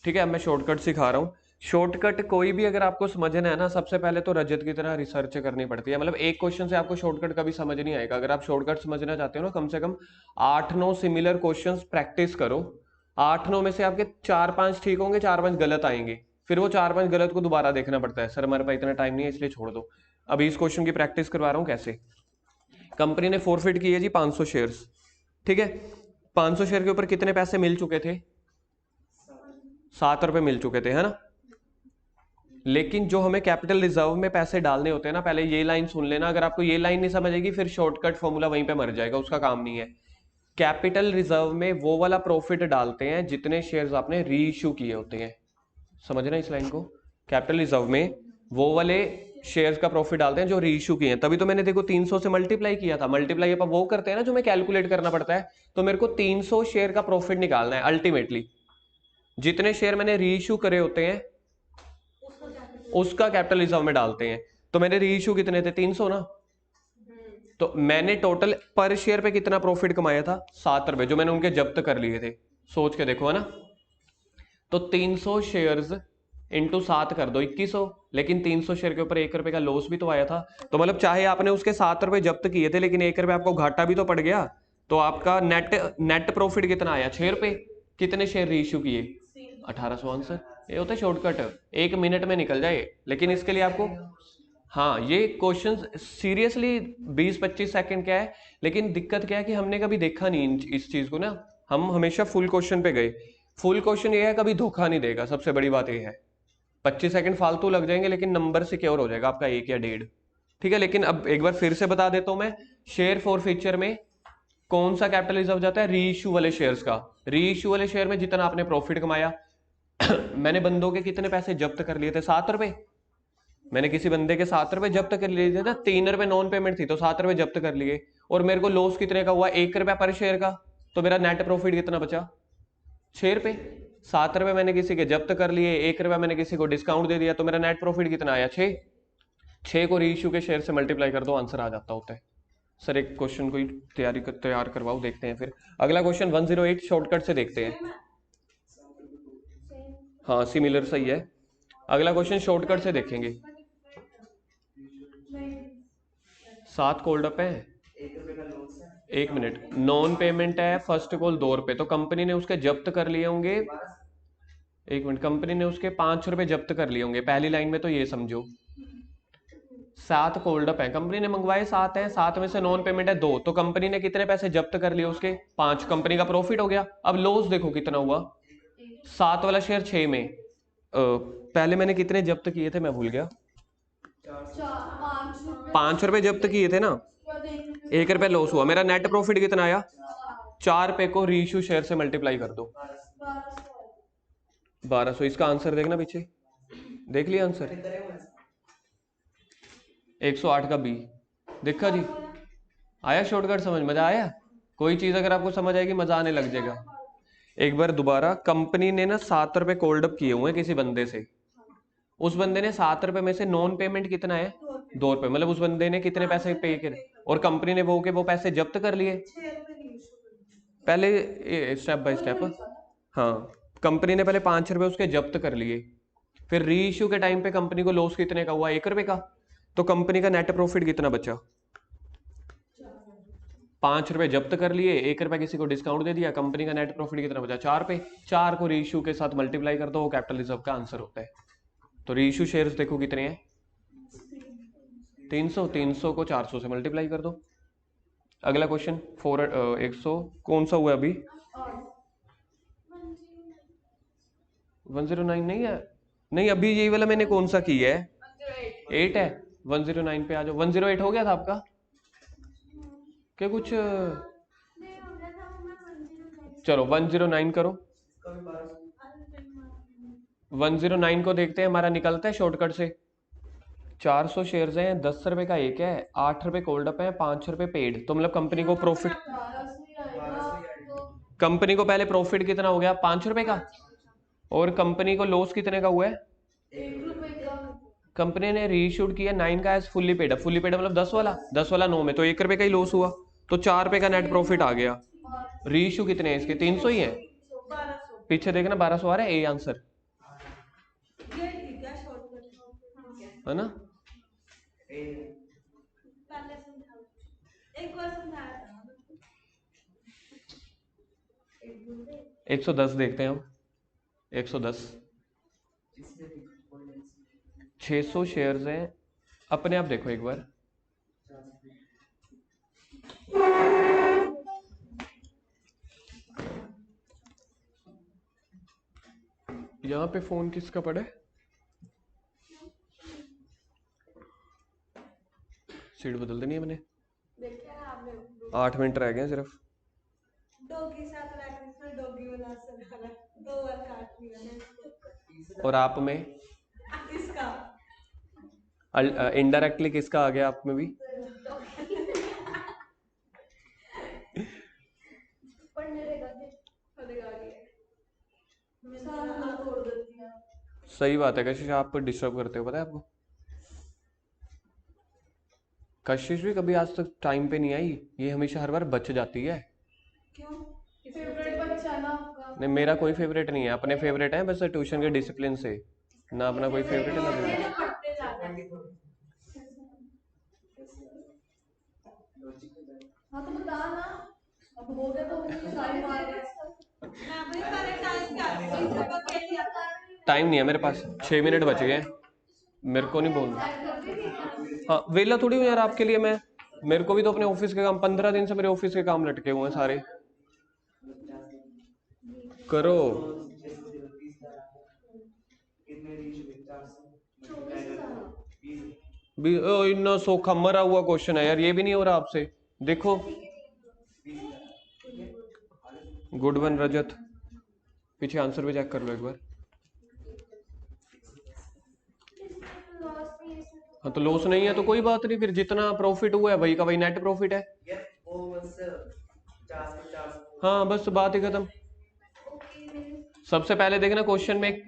ठीक है, अब मैं शॉर्टकट सिखा रहा हूँ। शॉर्टकट कोई भी अगर आपको समझना है ना, सबसे पहले तो रजत की तरह रिसर्च करनी पड़ती है। मतलब एक क्वेश्चन से आपको शॉर्टकट कभी समझ नहीं आएगा। अगर आप शॉर्टकट समझना चाहते हो ना, कम से कम 8-9 सिमिलर क्वेश्चंस प्रैक्टिस करो। 8-9 में से आपके 4-5 ठीक होंगे, 4-5 गलत आएंगे। फिर वो 4-5 गलत को दोबारा देखना पड़ता है, सर हमारे पास इतना टाइम नहीं है इसलिए छोड़ दो। अभी इस क्वेश्चन की प्रैक्टिस करवा रहा हूँ कैसे। कंपनी ने फॉरफिट की है जी 500 शेयर्स। ठीक है, 500 शेयर के ऊपर कितने पैसे मिल चुके थे, 7 रुपए मिल चुके थे, है ना। लेकिन जो हमें कैपिटल रिजर्व में पैसे डालने होते हैं ना, पहले ये लाइन सुन लेना। अगर आपको ये लाइन नहीं समझ आएगी फिर शॉर्टकट फॉर्मूला वहीं पे मर जाएगा, उसका काम नहीं है। कैपिटल रिजर्व में वो वाला प्रॉफिट डालते हैं जितने शेयर्स आपने री इशू किए होते हैं। समझना इस लाइन को। कैपिटल रिजर्व में वो वाले शेयर्स का प्रॉफिट डालते हैं जो री इशू किए हैं। तभी तो मैंने देखो 300 से मल्टीप्लाई किया था। मल्टीप्लाई अपन वो करते हैं ना जो मैं कैलकुलेट करना पड़ता है। तो मेरे को 300 शेयर का प्रॉफिट निकालना है अल्टीमेटली। जितने शेयर मैंने री इशू करे होते हैं उसका कैपिटल रिजर्व में डालते हैं। तो मैंने री इशू कितने थे, 300 ना। तो मैंने टोटल पर शेयर पे कितना प्रॉफिट कमाया था, 7 रुपए, जो मैंने उनके जब्त कर लिए थे। सोच के देखो, है ना। तो 300 शेयर्स इंटू 7 कर दो 2100। लेकिन 300 शेयर के ऊपर 1 रुपए का लॉस भी तो आया था। तो मतलब चाहे आपने उसके 7 रुपए जब्त किए थे, लेकिन 1 रुपए आपको घाटा भी तो पड़ गया। तो आपका नेट नेट प्रॉफिट कितना आया, 6 रुपए। कितने शेयर रीइश्यू किए, 1800 आंसर। ये होता है शॉर्टकट, 1 मिनट में निकल जाए। लेकिन इसके लिए आपको, हाँ ये क्वेश्चन सीरियसली 20-25 सेकंड क्या है। लेकिन दिक्कत क्या है कि हमने कभी देखा नहीं इस चीज को ना। हम हमेशा फुल क्वेश्चन पे गए। फुल क्वेश्चन ये है, कभी धोखा नहीं देगा, सबसे बड़ी बात ये है। 25 सेकंड फालतू लग जाएंगे लेकिन नंबर सिक्योर हो जाएगा आपका 1 या 1.5। ठीक है, लेकिन अब एक बार फिर से बता देता हूं मैं। शेयर फॉर फीचर में कौन सा कैपिटल रिजर्व जाता है, री इशू वाले शेयर्स का। री इशू वाले शेयर में जितना आपने प्रॉफिट कमाया मैंने बंदों के कितने पैसे जब्त कर लिए थे, 7 रुपए। मैंने किसी बंदे के 7 रुपए जब्त कर लिए थे ना, 3 रुपए नॉन पेमेंट थी तो 7 रुपए जब्त कर लिए। और मेरे को लॉस कितने का हुआ, 1 रुपया पर शेयर का। तो मेरा नेट प्रॉफिट कितना बचा, 6 रुपए। 7 रुपए मैंने किसी के जब्त कर लिए, 1 रुपया मैंने किसी को डिस्काउंट दे दिया, तो मेरा नेट प्रॉफिट कितना आया, 6। 6 को रीइश्यू के शेयर से मल्टीप्लाई कर दो, आंसर आ जाता होता है। सर एक क्वेश्चन कोई तैयार करवाओ, देखते हैं फिर। अगला क्वेश्चन 108 शॉर्टकट से देखते हैं। हाँ सिमिलर सही है। अगला क्वेश्चन शॉर्टकट से देखेंगे। 7 कोल्ड अप है, 1 मिनट। नॉन पेमेंट है फर्स्ट कॉल 2 रुपए, तो कंपनी ने उसके जब्त कर लिए होंगे। 1 मिनट, कंपनी ने उसके 5 रुपए जब्त कर लिए होंगे, पहली लाइन में तो ये समझो। 7 कोल्ड अप है, कंपनी ने मंगवाए 7 है, 7 में से नॉन पेमेंट है 2, तो कंपनी ने कितने पैसे जब्त कर लिए उसके, 5। कंपनी का प्रॉफिट हो गया। अब लॉस देखो कितना हुआ, 7 वाला शेयर 6 में। पहले मैंने कितने जब्त किए थे मैं भूल गया, 5 रुपए जब्त किए थे ना। 1 रुपए लॉस हुआ, मेरा नेट प्रॉफिट कितना आया, 4 रुपए को रीइश्यू शेयर से मल्टीप्लाई कर दो, 1200। इसका आंसर देखना पीछे, देख लिया आंसर, 108 का बी। देखा जी, आया शॉर्टकट समझ, मजा आया। कोई चीज अगर आपको समझ आएगी मजा आने लग जाएगा। एक बार दोबारा, कंपनी ने ना 7 रुपए कोल्ड अप किए हुए हैं किसी बंदे से, उस बंदे ने 7 रुपए में से नॉन पेमेंट कितना है 2 रुपए, मतलब उस बंदे ने कितने पैसे पे करे और कंपनी ने वो पैसे जब्त कर लिए। पहले स्टेप बाय स्टेप, हाँ कंपनी ने पहले 5 रुपए उसके जब्त कर लिए, फिर री इश्यू के टाइम पे कंपनी को लॉस कितने का हुआ 1 रुपए का, तो कंपनी का नेट प्रॉफिट कितना बचा 5 रुपए जब्त कर लिए, 1 रुपए किसी को डिस्काउंट दे दिया, कंपनी का नेट प्रॉफिट कितना बचा 4 रुपए, 4 को री इश्यू के साथ मल्टीप्लाई कर दो, वो कैपिटल रिजर्व का आंसर होता है। तो री इश्यू शेयर्स देखो कितने हैं 300, 300 को 400 से मल्टीप्लाई कर दो। अगला क्वेश्चन 100 कौन सा हुआ अभी 109 नहीं है, नहीं अभी यही वाला मैंने कौन सा किया है 8 है, 109 पे आ जाओ। 108 हो गया था आपका क्या कुछ, चलो 109 करो, 109 को देखते हैं हमारा निकलता है शॉर्टकट से। 400 शेयर्स हैं, 10 रुपए का एक है, 8 रुपए कोल्ड अप है, 5 रुपए पेड, तो मतलब कंपनी को प्रॉफिट, कंपनी को पहले प्रॉफिट कितना हो गया 5 रुपए का, और कंपनी को लॉस कितने का हुआ है 1 रुपए का। कंपनी ने रीइश्यूड किया 9 का as fully paid, fully paid मतलब 10 वाला 9 में, तो 1 रुपए का ही लॉस हुआ, तो 4 रुपए का नेट प्रॉफिट आ गया। रीइश्यू कितने हैं इसके 300 ही है, पीछे देखना 1200 आ रहा है, ए आंसर है ना। एक 110 देखते हैं हम, 110 600 शेयर्स हैं, अपने आप देखो एक बार, यहाँ पे फोन किसका पड़ा है, सीट बदल देनी है मैंने, 8 मिनट रह गए सिर्फ। डॉगी साथ बैठने से डॉगी वाला असर आ रहा है, 2 बार काट लिया और आप में इसका इनडायरेक्टली किसका आ गया आप में भी, सही बात है कशिश, आप डिस्टर्ब करते हो पता है आपको, कशिश भी कभी आज तक टाइम पे नहीं आई, ये हमेशा हर बार बच जाती है। क्यों फेवरेट बच्चा ना आपका? नहीं मेरा कोई फेवरेट नहीं है, अपने फेवरेट है बस ट्यूशन के डिसिप्लिन से, ना अपना कोई फेवरेट है ना फेवरेट। हाँ तो बता ना, अब हो गया तो मुझे सारी मार मैं भाई सारे टाइम क्या टाइम नहीं है मेरे पास, 6 मिनट बच गए हैं, मेरे को नहीं बोलना। हाँ वेला थोड़ी हूँ यार आपके लिए मैं, मेरे को भी तो अपने ऑफिस के काम, 15 दिन से मेरे ऑफिस के काम लटके हुए हैं सारे, करो भी। इतना सोखा मरा हुआ क्वेश्चन है यार, ये भी नहीं हो रहा आपसे, देखो गुड वन रजत, पीछे आंसर भी चेक कर लो एक बार। हाँ तो लॉस नहीं है तो कोई बात नहीं, फिर जितना प्रॉफिट हुआ है वही का वही नेट प्रॉफिट है। हाँ बस बात ही खत्म। सबसे पहले देखना क्वेश्चन में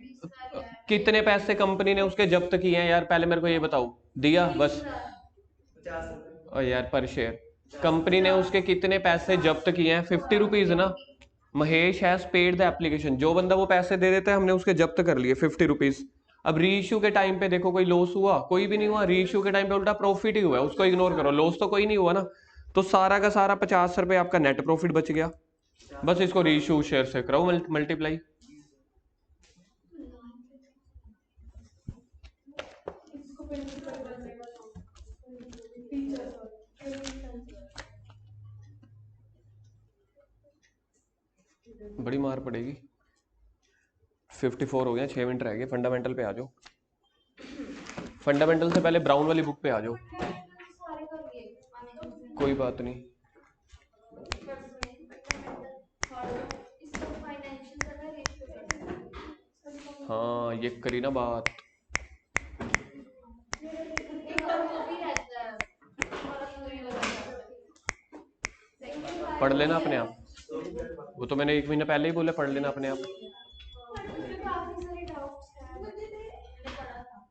कितने पैसे कंपनी ने उसके जब्त किए हैं यार, पहले मेरे को ये बताओ, दिया बस, और यार पर शेयर कंपनी ने उसके कितने पैसे जब्त किए हैं 50 रुपीज ना, Mahesh has paid the application, जो बंदा वो पैसे दे देता है हमने उसके जब्त कर लिए 50 रुपीज। अब री इश्यू के टाइम पे देखो कोई लॉस हुआ, कोई भी नहीं हुआ, री इश्यू के टाइम पे उल्टा प्रॉफिट ही हुआ है, उसको इग्नोर करो, लॉस तो कोई नहीं हुआ ना, तो सारा का सारा 50 रुपए आपका नेट प्रॉफिट बच गया, बस इसको री इश्यू शेयर से करो मल्टीप्लाई। बड़ी मार पड़ेगी, 54 हो गया, 6 मिनट रह गए, फंडामेंटल पे आ जाओ, फंडामेंटल से पहले ब्राउन वाली बुक पे आ जाओ, कोई बात नहीं। हाँ ये करी ना बात, पढ़ लेना अपने आप। वो तो मैंने 1 महीना पहले ही बोला, पढ़ लेना अपने आप। उसमें काफी सारे डाउट्स हैं, मैंने पढ़ा था।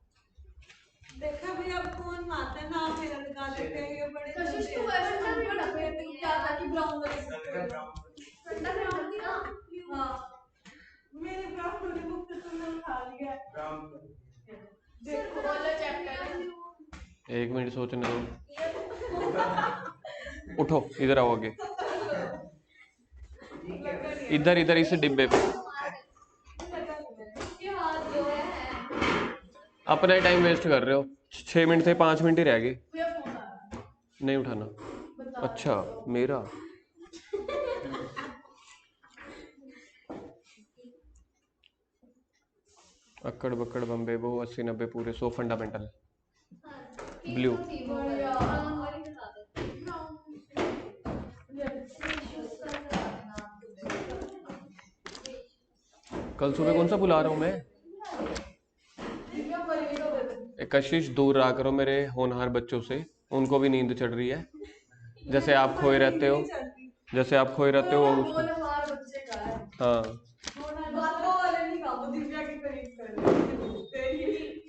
देखा भी अब कौन मारता है ना, मेरा लगा देते हैं ये बड़े कशिश तो वैसे अनपढ़ थे, तो क्या था कि ब्राउन वाली ठंडा ब्राउन थी ना। हाँ मेरे ब्राउन वाली बुक तो तुमने उठा लिया है। देखो वाला चैप्टर है। 1 मिनट सोचने दो। उठो, इधर आओ आगे, इधर इधर इस डिब्बे पे। इसके हाथ जो है अपना टाइम वेस्ट कर रहे हो, 6 मिनट थे, 5 मिनट ही रह गए। भैया फोन आ रहा है। नहीं उठाना। बता अच्छा मेरा अक्कड़ बक्कड़ बम्बे वो 80-90 पूरे 100 फंडामेंटल ब्लू। कल सुबह कौन सा बुला रहा हूँ मैं? कशिश दूर रहा करो मेरे होनहार बच्चों से, उनको भी नींद चढ़ रही है। जैसे आप खोए रहते हो, जैसे आप खोए रहते हो उसको। बच्चे का है। हाँ बातों वाले नहीं कहा, वो दिव्या की तारीफ कर रही है। तेरी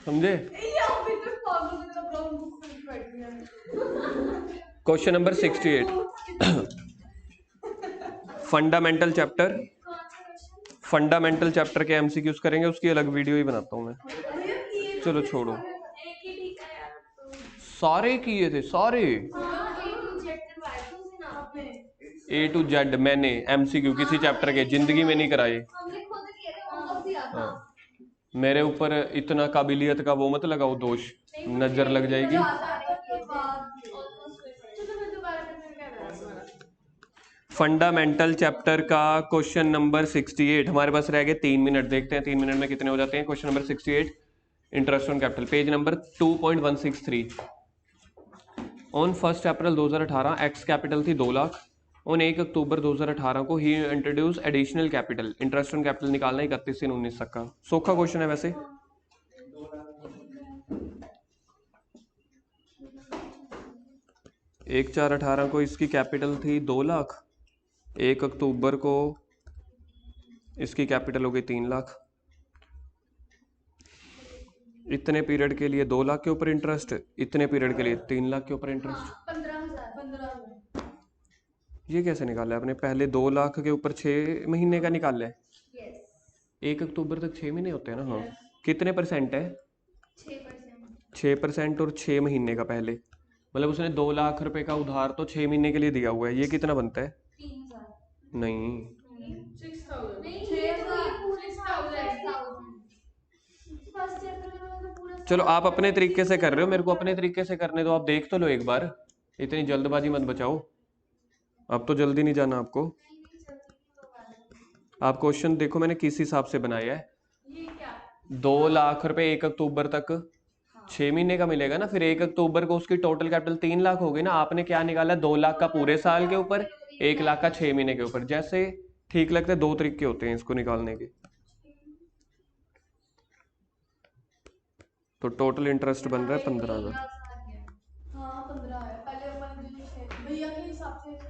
समझे? ये आप भी तो पागल की तरह ब्राउन बुक खोल के बैठी है। Question number 68, fundamental chapter. Fundamental chapter के एमसीक्यूज करेंगे, उसकी अलग वीडियो ही बनाता हूँ मैं। चलो छोड़ो, सारे किए थे सारे A to Z मैंने एमसीक्यू किसी चैप्टर के जिंदगी में नहीं कराए। हाँ, मेरे ऊपर इतना काबिलियत का वो मत लगाओ दोष, नजर लग जाएगी। फंडामेंटल चैप्टर का क्वेश्चन नंबर 68, हमारे पास रह गए 3 मिनट, देखते हैं 3 मिनट में कितने हो जाते हैं। Question number 68, interest on capital, page number 2.163। On 1 April 2018 X capital थी 2 लाख। ऑन 1 अक्टूबर 2018 को ही introduce additional capital, interest on capital निकालना 31 से 19 तक का। सोखा क्वेश्चन है वैसे। 1/4/18 को इसकी कैपिटल थी 2 लाख, 1 अक्टूबर को इसकी कैपिटल हो गई 3 लाख। इतने पीरियड के लिए 2 लाख के ऊपर इंटरेस्ट, इतने पीरियड के लिए 3 लाख के ऊपर इंटरेस्ट। 15,000 ये कैसे निकाला है आपने? पहले 2 लाख के ऊपर 6 महीने का निकाला है। 1 अक्टूबर तक 6 महीने होते हैं ना। हाँ, कितने परसेंट है? 6% और 6 महीने का पहले, मतलब उसने 2 लाख रुपए का उधार तो 6 महीने के लिए दिया हुआ है। ये कितना बनता है? 3,000 नहीं, 6,000 चलो आप अपने तरीके से कर रहे हो, मेरे को अपने तरीके से करने दो। आप देख तो लो एक बार, इतनी जल्दबाजी मत बचाओ। अब तो जल्दी नहीं जाना आपको। आप क्वेश्चन देखो मैंने किस हिसाब से बनाया है। 2 लाख रुपए 1 अक्टूबर तक 6 महीने का मिलेगा ना, फिर 1 अक्टूबर को उसकी टोटल कैपिटल 3 लाख हो गई ना। आपने क्या निकाला? 2 लाख का पूरे साल के ऊपर, 1 लाख का 6 महीने के ऊपर। जैसे ठीक लगता है, 2 तरीके होते हैं इसको निकालने के। तो टोटल इंटरेस्ट बन रहा है 15,000। हाँ 15 है। पहले अपन भैया के हिसाब से ऐसे ही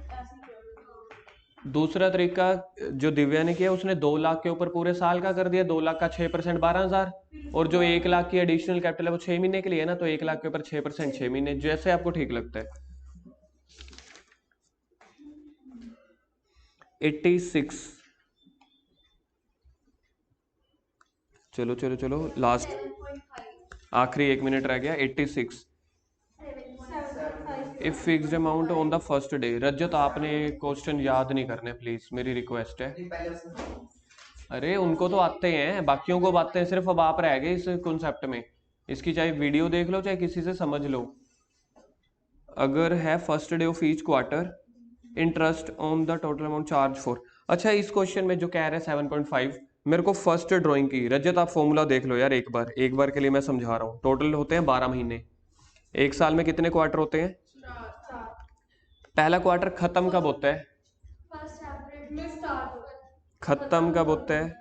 कर। दूसरा तरीका जो दिव्या ने किया, उसने 2 लाख के ऊपर पूरे साल का कर दिया। 2 लाख का 6% 12,000, और जो 1 लाख की एडिशनल कैपिटल है वो 6 महीने के लिए है ना, तो 1 लाख के ऊपर 6% 6 महीने, जैसे आपको ठीक लगता है। 86, चलो चलो चलो, लास्ट आखिरी 1 मिनट रह गया। 86, if fixed amount on the first day. Rajat आपने क्वेश्चन याद नहीं करने प्लीज, मेरी रिक्वेस्ट है। अरे उनको तो आते हैं, बाकियों को आते हैं, सिर्फ अब आप रह गए इस कॉन्सेप्ट में। इसकी चाहे वीडियो देख लो चाहे किसी से समझ लो। अगर है first day of each quarter, interest on the total amount charge for. अच्छा, इस क्वेश्चन में जो कह रहे हैं 7.5, मेरे को फर्स्ट ड्राइंग की। रजत आप फॉर्मूला देख लो यार एक बार के लिए मैं समझा रहा हूँ। टोटल होते हैं 12 महीने। एक साल में कितने क्वार्टर होते हैं? पहला क्वार्टर खत्म कब होता है? खत्म कब होता है?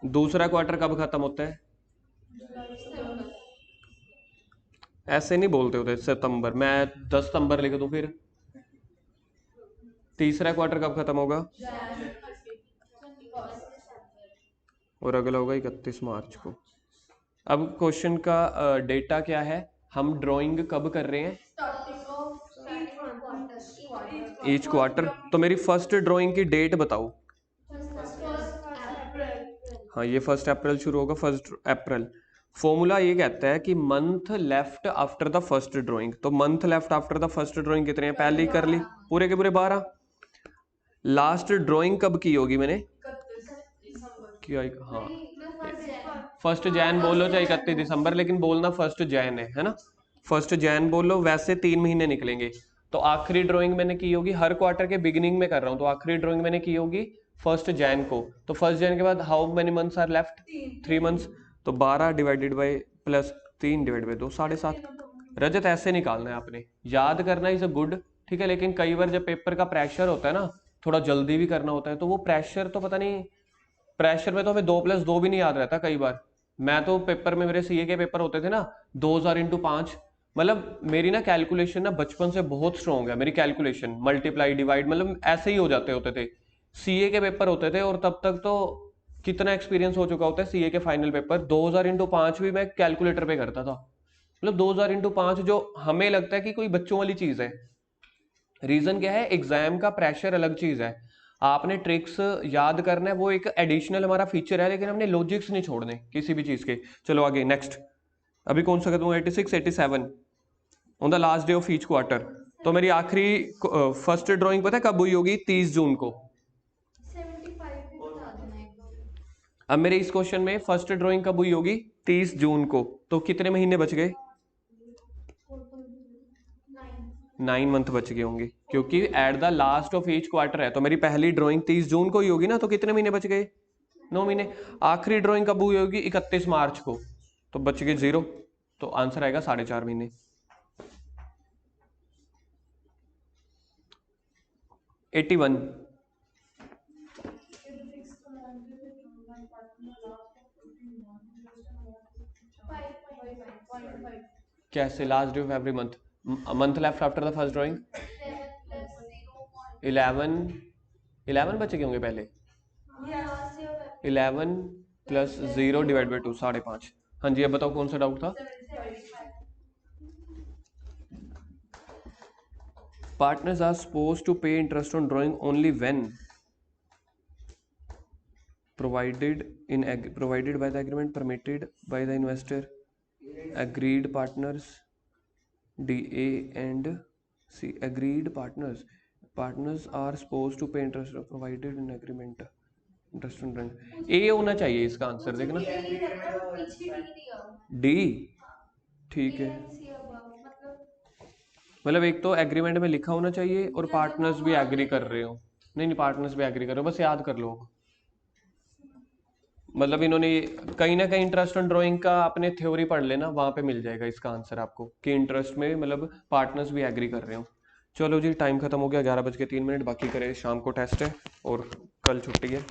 दूसरा क्वार्टर कब खत्म होता है? ऐसे नहीं बोलते होते सितंबर। मैं 10 सितंबर लिख दूं फिर? तीसरा क्वार्टर कब खत्म होगा? और अगला होगा 31 मार्च को। अब क्वेश्चन का डेटा क्या है, हम ड्राइंग कब कर रहे हैं? Each quarter. तो मेरी फर्स्ट ड्राइंग की डेट बताओ। हाँ, ये 1 अप्रैल शुरू होगा, 1 अप्रैल। फॉर्मूला ये कहता है कि month left after the first drawing. तो month left after the first drawing कितने हैं? पहले ही कर ली, पूरे के पूरे 12। लास्ट ड्राइंग कब की होगी मैंने? क्या? हाँ, 1 जैन बोलो चाहे 31 दिसंबर, लेकिन बोलना 1 जैन है ना? 1 जैन बोलो। वैसे 3 महीने निकलेंगे। तो आखिरी ड्राइंग मैंने की होगी, हर क्वार्टर के बिगिनिंग में कर रहा हूँ, तो आखिरी ड्राइंग मैंने की होगी 1 जैन को। तो 1 जैन के बाद how many months are left? 3 months. तो 12 divided by plus 3 divide by 2, 7.5। Rajat ऐसे निकालना है आपने, याद करना इज अ गुड, ठीक है। लेकिन कई बार जब पेपर का प्रेशर होता है ना, थोड़ा जल्दी भी करना होता है, तो वो प्रेशर तो पता नहीं, प्रेशर में तो हमें 2+2 भी नहीं याद रहता कई बार। मैं तो पेपर में, मेरे सीए के पेपर होते थे ना, 2000 × 5, मतलब मेरी ना कैलकुलेशन ना बचपन से बहुत स्ट्रॉन्ग है। मेरी कैलकुलेशन मल्टीप्लाई डिवाइड मतलब ऐसे ही हो जाते होते थे। सीए के पेपर होते थे, और तब तक तो कितना एक्सपीरियंस हो चुका होता है। सीए के फाइनल पेपर 2000 × 5 भी मैं कैलकुलेटर पे करता था। मतलब 2000 × 5 जो हमें लगता है कि कोई बच्चों वाली चीज है। रीजन क्या है? एग्जाम का प्रेशर अलग चीज है, आपने ट्रिक्स याद करना है, वो एक एडिशनल हमारा फीचर है, लेकिन हमने लॉजिक्स नहीं छोड़ने किसी भी चीज के। चलो आगे नेक्स्ट। अभी कौन सा खत्म? 86 87 on the last day of each quarter. तो मेरी आखिरी फर्स्ट ड्राइंग पता है कब हुई होगी? 30 जून को। अब मेरे इस क्वेश्चन में फर्स्ट ड्राइंग कब हुई होगी? 30 जून को। तो कितने महीने बच गए? 9 मंथ बच गए होंगे, क्योंकि at the last of each quarter है। तो मेरी पहली ड्राइंग 30 जून को ही होगी ना, तो कितने महीने बच गए? 9 महीने। आखिरी ड्राइंग कब हुई होगी? 31 मार्च को। तो बच गए 0। तो आंसर आएगा 4.5 महीने। 81। कैसे? Last day of every month, month left after the first drawing 11 बचे होंगे पहले। 11 + 0 डिवाइड बाई 2, 5.5। हाँ जी, अब बताओ कौन सा डाउट था? Partners are supposed to pay interest on drawing only when provided by the agreement, permitted by the investor, agreed partners DA and C. Agreed partners are supposed to pay interest provided in agreement interest on drawing। ए होना चाहिए इसका answer, देखना D. ठीक है, मतलब एक तो agreement में लिखा होना चाहिए और पार्टनर्स भी एग्री कर रहे हो। नहीं, पार्टनर्स भी एग्री कर रहे हो, बस याद कर लो। मतलब इन्होंने कहीं ना कहीं इंटरेस्ट ऑन ड्राइंग का अपने थ्योरी पढ़ लेना, वहां पे मिल जाएगा इसका आंसर आपको कि इंटरेस्ट में मतलब पार्टनर्स भी एग्री कर रहे हो। चलो जी, टाइम खत्म हो गया, 11 बज के 3 मिनट। बाकी करें, शाम को टेस्ट है और कल छुट्टी है।